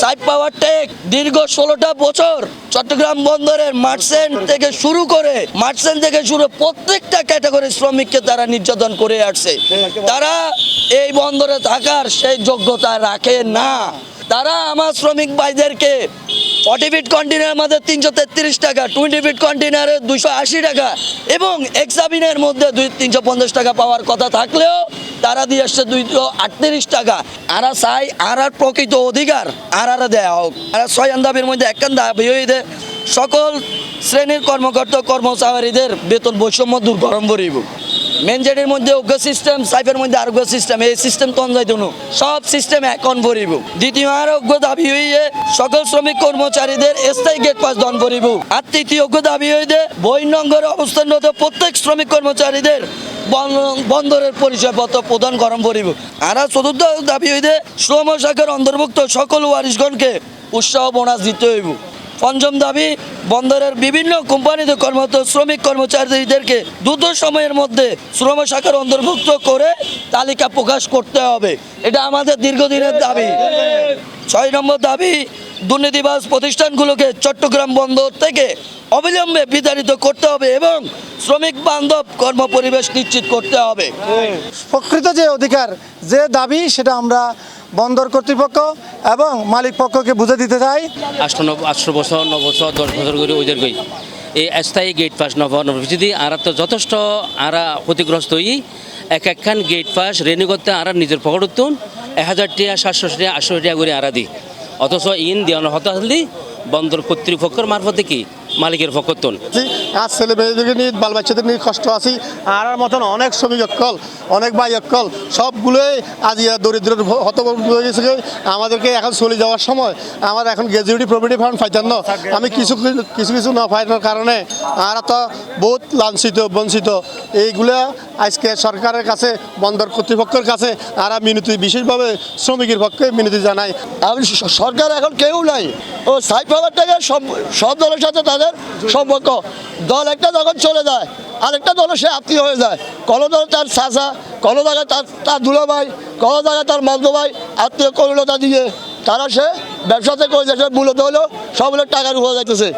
সাইপ পাওয়ার take দীর্ঘ 16টা বছর চট্টগ্রাম বন্দরের মার্চেন্ট থেকে শুরু প্রত্যেকটা ক্যাটাগরি শ্রমিককে তারা নির্যাতন করে আসছে। তারা এই বন্দরে থাকার সেই যোগ্যতা রাখে না। তারা আমার শ্রমিক ভাইদেরকে 40 ফিট কন্টেনারের মধ্যে 333 টাকা, 20 ফিট কন্টেনারে 280 টাকা এবং এক্সাবিনের মধ্যে 350 টাকা পাওয়ার কথা থাকলেও তারা দিয়ে আসছে 238 টাকা। আরা চাই আর প্রকৃত অধিকার আর দেওয়া হোক। আর 6 দাবির মধ্যে একখান দাবি হইতে সকল শ্রেণীর কর্মকর্তা কর্মচারীদের বেতন বৈষম্য দূর করণ করিব। মেনজেটের মধ্যে অজ্ঞ সিস্টেম, সাইফের মধ্যে আরোগ্য সিস্টেম, এই সিস্টেম তন যাইতো না, সব সিস্টেম এখন ভরিব। দ্বিতীয় আরোগ্য দাবি হইয়ে সকল শ্রমিক কর্মচারীদের স্থায়ী গেট পাস দন করিব। আর তৃতীয় অজ্ঞ দাবি হইতে বহির্নগরে অবস্থানরত প্রত্যেক শ্রমিক কর্মচারীদের বন্দরের পরিচয়পত্র প্রদান করণ করিব। আর চতুর্থ দাবি হইতে শ্রম শাখার অন্তর্ভুক্ত সকল ওয়ারিশগণকে উৎসাহ বোনাস দিতে হইব। পঞ্চম দাবি বন্দরের বিভিন্ন কোম্পানিতে কর্মরত শ্রমিক কর্মচারীদেরকে দ্রুত সময়ের মধ্যে শ্রম শাখার অন্তর্ভুক্ত করে তালিকা প্রকাশ করতে হবে। এটা আমাদের দীর্ঘদিনের দাবি। 6 নম্বর দাবি দুর্নীতিবাজ প্রতিষ্ঠানগুলোকে চট্টগ্রাম বন্দর থেকে অবিলম্বে বিতাড়িত করতে হবে এবং শ্রমিক বান্ধব কর্মপরিবেশ নিশ্চিত করতে হবে। প্রকৃত যে অধিকার, যে দাবি, সেটা আমরা বন্দর কর্তৃপক্ষ এবং মালিক পক্ষকে বুঝে দিতে চাই। 8 বছর 9 বছর 10 বছর করে ওদেরকেই এই স্থায়ী গেট পাস যদি আর তো যথেষ্ট আর ক্ষতিগ্রস্ত হই একখান গেট পাস রেনি করতে আর নিজের পকেট উত্তুন 1000 টাকা 700 টাকা 800 টাকা করে আর দিই, অথচ ইন দেওয়ানো হতে আসলে বন্দর কর্তৃপক্ষের মারফতে কি মালিকের পক্ষতন আর ছেলে মেয়েদেরকে নিয়ে বাল বাচ্চাদের নিয়ে কষ্ট আছি। আর মতন অনেক শ্রমিক অক্কল, অনেক ভাই অক্কল সবগুলোই আজ দরিদ্র হতভম্ব হয়ে গেছে। আমাদেরকে এখন চলে যাওয়ার সময় আমার এখন গ্র্যাজুইটি প্রভিডেন্ট ফান্ড পাইতেন না। আমি কিছু না পাইবার কারণে আর তো বহুত লাঞ্ছিত বঞ্চিত। এইগুলো আজকে সরকারের কাছে বন্দর কর্তৃপক্ষের কাছে আর মিনতি বিশেষভাবে শ্রমিকের পক্ষে মিনতি জানাই। আমি সরকার এখন কেউ নাই, ও সাইফ পাওয়ার থেকে সব দলের সাথে তাদের সম্পর্ক। দল একটা যখন চলে যায় আরেকটা দলের সে আত্মীয় হয়ে যায়। কোনো দলে তার চাচা, কোনো জায়গায় তার দুলা ভাই, কোনো জায়গায় তার মন্দ ভাই আত্মীয় করলতা দিয়ে তারা সে ব্যবসাতে করে যাচ্ছে। মূলত হলো সব টাকার উপর যাইতেছে।